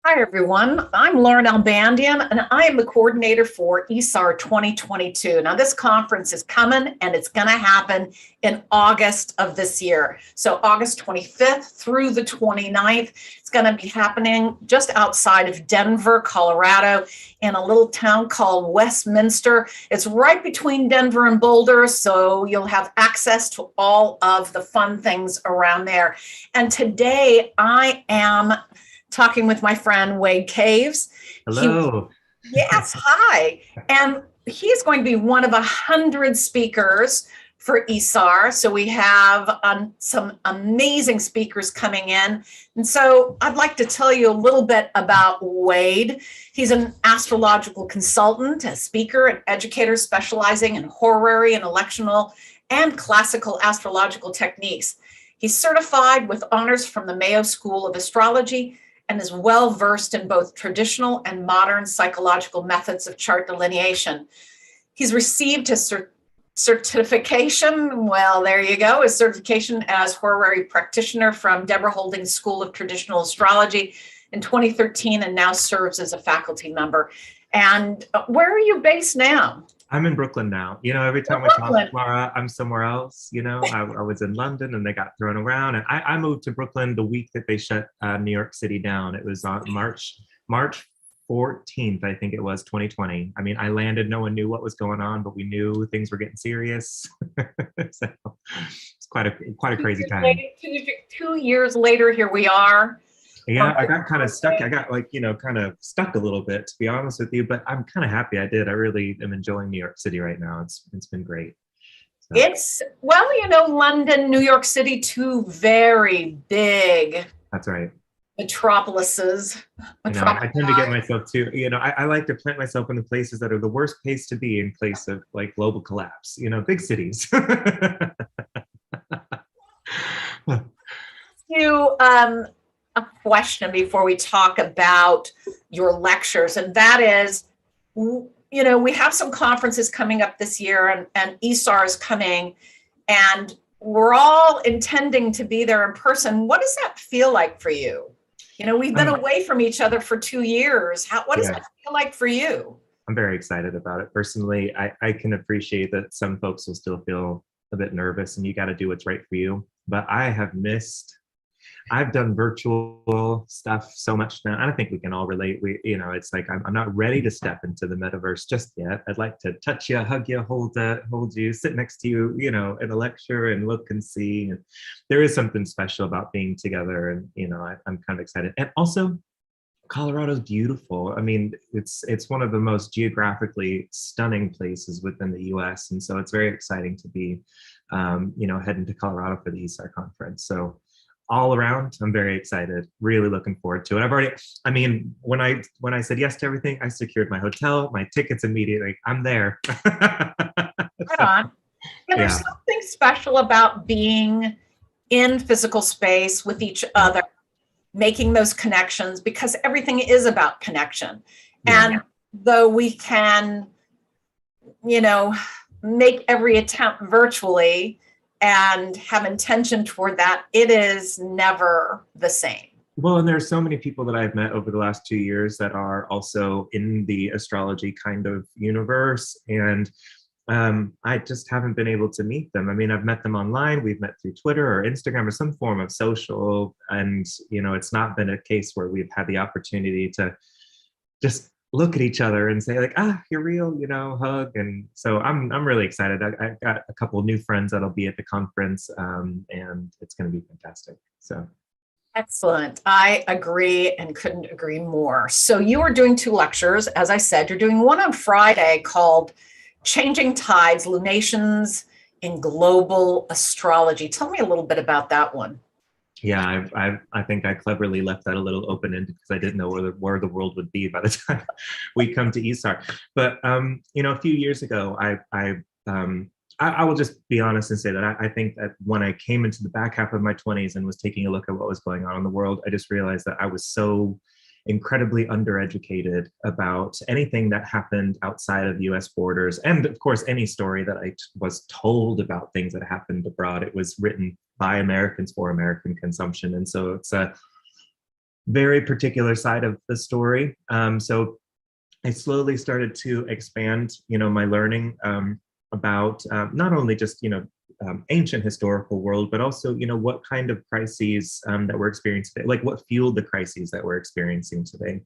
Hi, everyone. I'm Lauren Albandian, and I am the coordinator for ISAR 2022. Now, this conference is coming, and it's going to happen in August of this year. So August 25th through the 29th. It's going to be happening just outside of Denver, Colorado, in a little town called Westminster. It's right between Denver and Boulder, so you'll have access to all of the fun things around there. And today I am talking with my friend Wade Caves. Hello. Yes, hi. And he's going to be one of 100 speakers for ISAR. So we have some amazing speakers coming in. And so I'd like to tell you a little bit about Wade. He's an astrological consultant, a speaker, and educator specializing in horary and electional and classical astrological techniques. He's certified with honors from the Mayo School of Astrology and is well versed in both traditional and modern psychological methods of chart delineation. He's received his certification, well, there you go, his certification as horary practitioner from Deborah Holdings School of Traditional Astrology in 2013 and now serves as a faculty member. And where are you based now? I'm in Brooklyn now. Every time I talk to Laura, I'm somewhere else. I was in London and they got thrown around. And I moved to Brooklyn the week that they shut New York City down. It was on March 14th, I think it was, 2020. I mean, I landed, no one knew what was going on, but we knew things were getting serious. So it's quite a crazy time. 2 years later, here we are. Yeah, I got kind of stuck. I got kind of stuck a little bit, to be honest with you, but I'm kind of happy I did. I really am enjoying New York City right now. It's been great. So. London, New York City, two very big. That's right. Metropolises. I tend to get myself too, I like to plant myself in the places that are the worst place to be in place of like global collapse, big cities. A question before we talk about your lectures, and that is, we have some conferences coming up this year, and ISAR is coming, and we're all intending to be there in person. What does that feel like for you? We've been away from each other for 2 years. What does that feel like for you? I'm very excited about it. Personally, I can appreciate that some folks will still feel a bit nervous, and you got to do what's right for you. But I've done virtual stuff so much now, and I think we can all relate. It's like I'm not ready to step into the metaverse just yet. I'd like to touch you, hug you, hold you, sit next to you, in a lecture and look and see. And there is something special about being together, and I'm kind of excited. And also, Colorado's beautiful. I mean, it's one of the most geographically stunning places within the U.S., and so it's very exciting to be, heading to Colorado for the ISAR conference. So all around, I'm very excited, really looking forward to it. When I said yes to everything, I secured my hotel, my tickets immediately. I'm there. Right on. There's something special about being in physical space with each other, making those connections, because everything is about connection. Yeah. And though we can, make every attempt virtually and have intention toward that, it is never the same. Well, and there's so many people that I've met over the last 2 years that are also in the astrology kind of universe, and I just haven't been able to meet them. I mean, I've met them online, we've met through Twitter or Instagram or some form of social, and it's not been a case where we've had the opportunity to just look at each other and say like, you're real, hug. And so I'm really excited. I got a couple of new friends that'll be at the conference, and it's going to be fantastic. So. Excellent. I agree and couldn't agree more. So you are doing 2 lectures. As I said, you're doing one on Friday called Changing Tides, Lunations in Global Astrology. Tell me a little bit about that one. Yeah, I think I cleverly left that a little open-ended because I didn't know where the world would be by the time we come to ISAR. But a few years ago, I will just be honest and say that I think that when I came into the back half of my 20s and was taking a look at what was going on in the world, I just realized that I was so incredibly undereducated about anything that happened outside of US borders. And of course, any story that I was told about things that happened abroad, it was written by Americans for American consumption. And so very particular side of the story. So I slowly started to expand, my learning about not only just, ancient historical world, but also, what kind of crises that we're experiencing today, like what fueled the crises that we're experiencing today.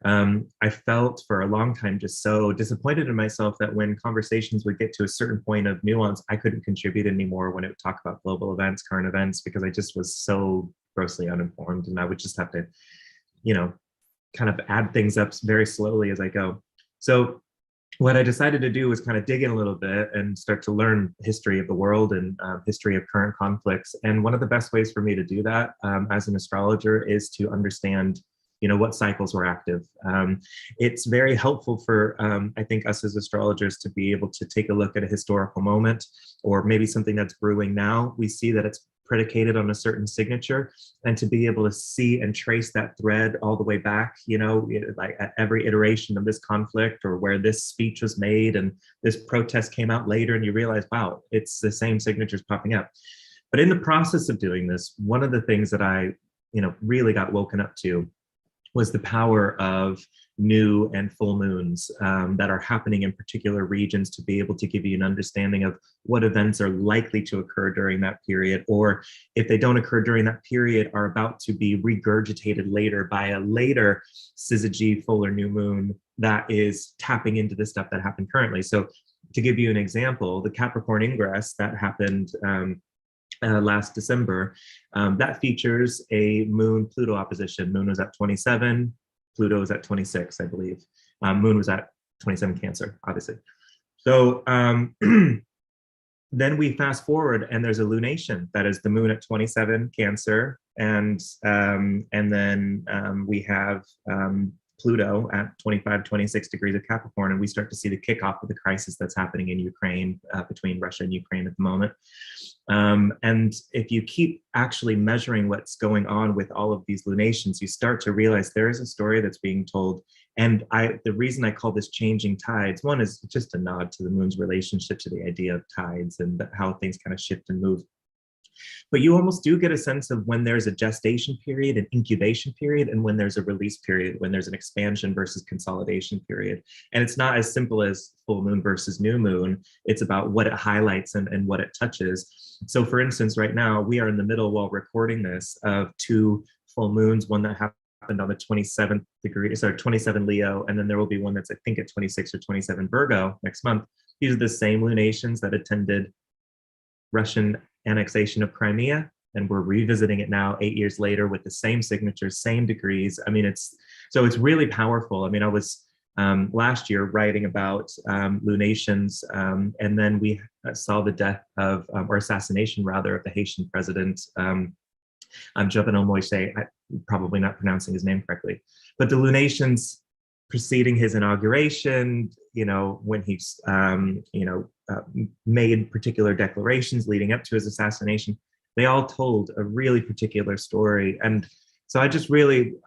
I felt for a long time just so disappointed in myself that when conversations would get to a certain point of nuance, I couldn't contribute anymore when it would talk about global events, current events, because I just was so grossly uninformed, and I would just have to, kind of add things up very slowly as I go. So what I decided to do was kind of dig in a little bit and start to learn history of the world and history of current conflicts. And one of the best ways for me to do that as an astrologer is to understand, what cycles were active. It's very helpful for, I think, us as astrologers to be able to take a look at a historical moment or maybe something that's brewing now. We see that it's predicated on a certain signature, and to be able to see and trace that thread all the way back, like at every iteration of this conflict, or where this speech was made and this protest came out later, and you realize, wow, it's the same signatures popping up. But in the process of doing this, one of the things that I, really got woken up to was the power of new and full moons that are happening in particular regions, to be able to give you an understanding of what events are likely to occur during that period, or if they don't occur during that period, are about to be regurgitated later by a later syzygy full or new moon that is tapping into the stuff that happened currently. So to give you an example, the Capricorn ingress that happened last December, that features a Moon-Pluto opposition. Moon was at 27, Pluto was at 26, I believe. Moon was at 27 Cancer, obviously. So then we fast forward, and there's a lunation that is the Moon at 27 Cancer, and then we have Pluto at 25, 26 degrees of Capricorn, and we start to see the kickoff of the crisis that's happening in Ukraine, between Russia and Ukraine at the moment. And if you keep actually measuring what's going on with all of these lunations, you start to realize there is a story that's being told. And the reason I call this changing tides, one is just a nod to the moon's relationship to the idea of tides and how things kind of shift and move. But you almost do get a sense of when there's a gestation period, an incubation period, and when there's a release period, when there's an expansion versus consolidation period. And it's not as simple as full moon versus new moon. It's about what it highlights and what it touches. So for instance, right now, we are in the middle, while recording this, of two full moons, one that happened on the 27th degree, sorry, 27 Leo, and then there will be one that's, I think, at 26 or 27 Virgo next month. These are the same lunations that attended Russian annexation of Crimea, and we're revisiting it now 8 years later with the same signatures, same degrees. I mean, it's really powerful. I mean, I was last year writing about lunations, and then we saw the death of, or assassination rather, of the Haitian president, Jovenel Moise. I'm probably not pronouncing his name correctly, but the lunations preceding his inauguration, when he's, made particular declarations leading up to his assassination, they all told a really particular story. And so I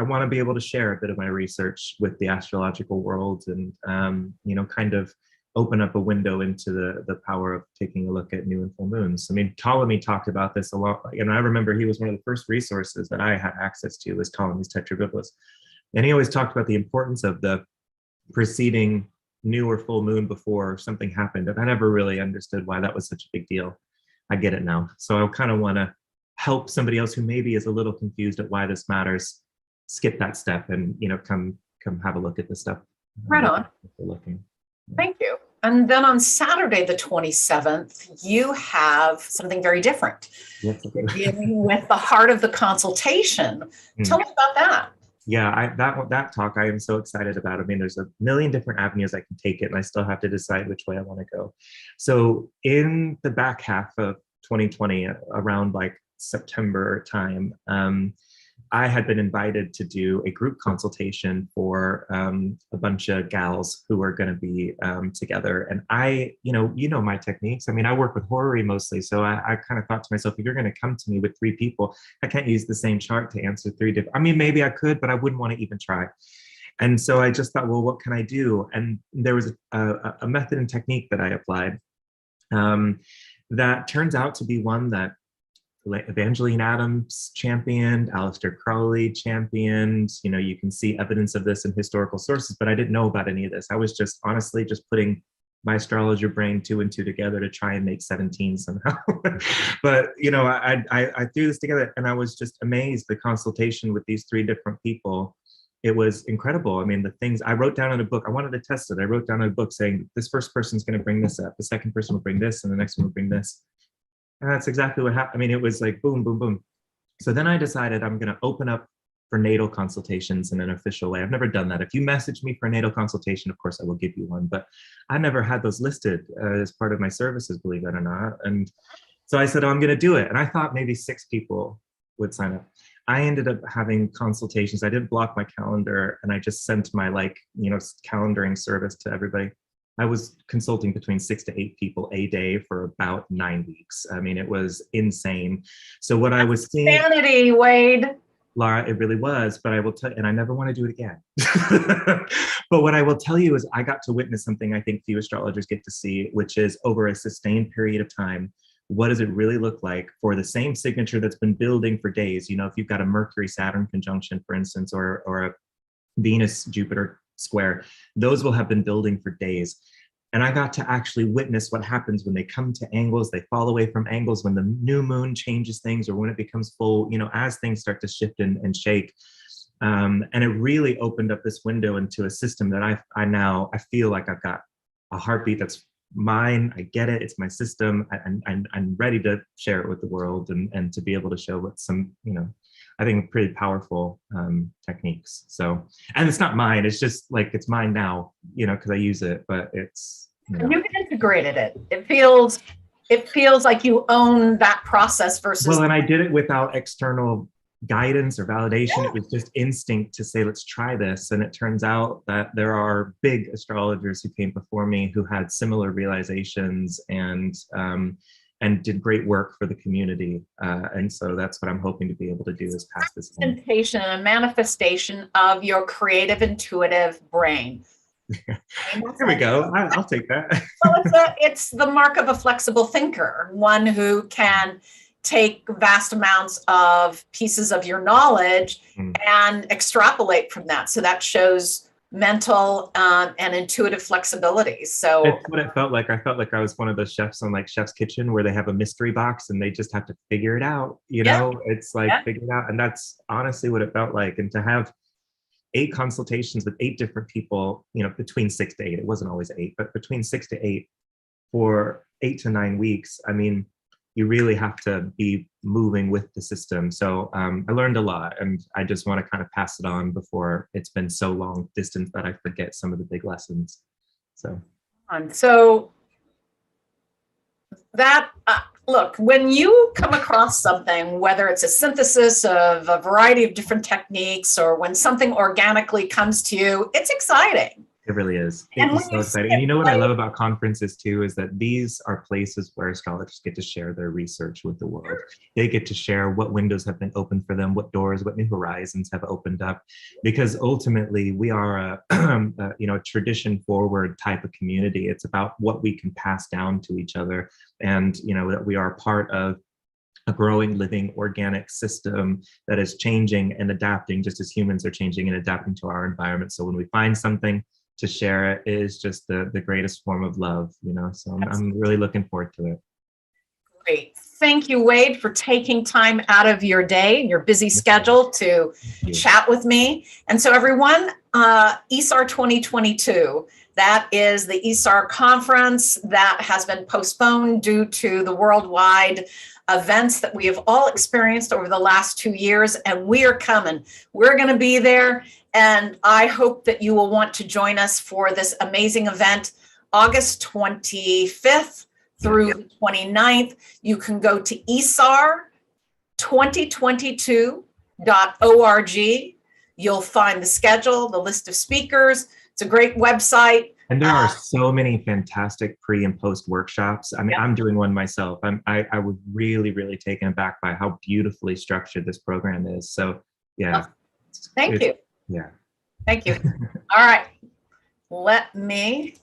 want to be able to share a bit of my research with the astrological world, and, kind of open up a window into the power of taking a look at new and full moons. I mean, Ptolemy talked about this a lot. I remember he was one of the first resources that I had access to, was Ptolemy's Tetrabiblos. And he always talked about the importance of the preceding new or full moon before something happened. And I never really understood why that was such a big deal. I get it now. So I kind of want to help somebody else who maybe is a little confused at why this matters, skip that step and, come have a look at this stuff. Right on. Looking. Thank you. And then on Saturday, the 27th, you have something very different. Yes, okay. Dealing with the heart of the consultation. Tell me about that. Yeah, that talk I am so excited about. I mean, there's a million different avenues I can take it, and I still have to decide which way I want to go. So in the back half of 2020, around like September time, I had been invited to do a group consultation for a bunch of gals who are going to be together. And I, my techniques. I mean, I work with horary mostly. So I kind of thought to myself, if you're going to come to me with 3 people, I can't use the same chart to answer 3 different. I mean, maybe I could, but I wouldn't want to even try. And so I just thought, well, what can I do? And there was a method and technique that I applied that turns out to be one that Evangeline Adams championed, Aleister Crowley championed. You know, you can see evidence of this in historical sources, but I didn't know about any of this. I was just honestly just putting my astrologer brain 2 and 2 together to try and make 17 somehow. But, you know, I threw this together and I was just amazed. The consultation with these 3 different people, it was incredible. I mean, the things I wrote down in a book, I wanted to test it. I wrote down in a book saying, this first person's going to bring this up. The second person will bring this and the next one will bring this. And that's exactly what happened. I mean, it was like boom, boom, boom. So then I decided I'm going to open up for natal consultations in an official way. I've never done that. If you message me for a natal consultation, of course I will give you one, but I never had those listed as part of my services, believe it or not. And so I said, oh, I'm going to do it. And I thought maybe 6 people would sign up. I ended up having consultations. I didn't block my calendar and I just sent my calendaring service to everybody. I was consulting between 6 to 8 people a day for about 9 weeks. I mean, it was insane. So what I was seeing— Insanity, Wade. Laura, it really was, but I will tell you, and I never want to do it again. But what I will tell you is I got to witness something I think few astrologers get to see, which is over a sustained period of time, what does it really look like for the same signature that's been building for days? You know, if you've got a Mercury-Saturn conjunction, for instance, or a Venus-Jupiter square, those will have been building for days. And I got to actually witness what happens when they come to angles, they fall away from angles, when the new moon changes things or when it becomes full, you know, as things start to shift and shake. And it really opened up this window into a system that I feel like I've got a heartbeat that's mine. I get it. It's my system. I'm ready to share it with the world and to be able to show what some, you know, I think pretty powerful techniques. So, and it's not mine. It's just like, it's mine now, you know, because I use it, but it's, you know. You've integrated it. It feels like you own that process versus. Well, and I did it without external guidance or validation. Yeah. It was just instinct to say, let's try this. And it turns out that there are big astrologers who came before me who had similar realizations and did great work for the community. And so that's what I'm hoping to be able to do is pass this on. Representation and manifestation of your creative, intuitive brain. There we go. I'll take that. Well, it's the mark of a flexible thinker, one who can take vast amounts of pieces of your knowledge and extrapolate from that. So that shows mental and intuitive flexibility. So it's what it felt like. I felt like I was one of those chefs on like Chef's Kitchen where they have a mystery box and they just have to figure it out. You know, it's like figure it out. And that's honestly what it felt like. And to have 8 consultations with 8 different people, you know, between 6 to 8, it wasn't always 8, but between 6 to 8 for 8 to 9 weeks. I mean, you really have to be moving with the system. So I learned a lot and I just want to kind of pass it on before it's been so long distance that I forget some of the big lessons. So that, look, when you come across something, whether it's a synthesis of a variety of different techniques or when something organically comes to you, it's exciting. It really is. It's so exciting. And you know what I love about conferences too, is that these are places where astrologers get to share their research with the world. They get to share what windows have been opened for them, what doors, what new horizons have opened up, because ultimately we are a tradition forward type of community. It's about what we can pass down to each other, and you know that we are part of a growing, living, organic system that is changing and adapting, just as humans are changing and adapting to our environment. So when we find something to share, it is just the greatest form of love, you know. So I'm really looking forward to it. Great. Thank you, Wade, for taking time out of your day, your busy schedule to chat with me. And so everyone, ISAR 2022, that is the ISAR conference that has been postponed due to the worldwide events that we have all experienced over the last 2 years, and we are coming. We're going to be there, and I hope that you will want to join us for this amazing event, August 25th through the 29th. You can go to isar2022.org. You'll find the schedule, the list of speakers. It's a great website. And there are so many fantastic pre and post workshops. I mean, I'm doing one myself. I was really, really taken aback by how beautifully structured this program is. So, yeah. Thank you. Yeah. Thank you. All right. Let me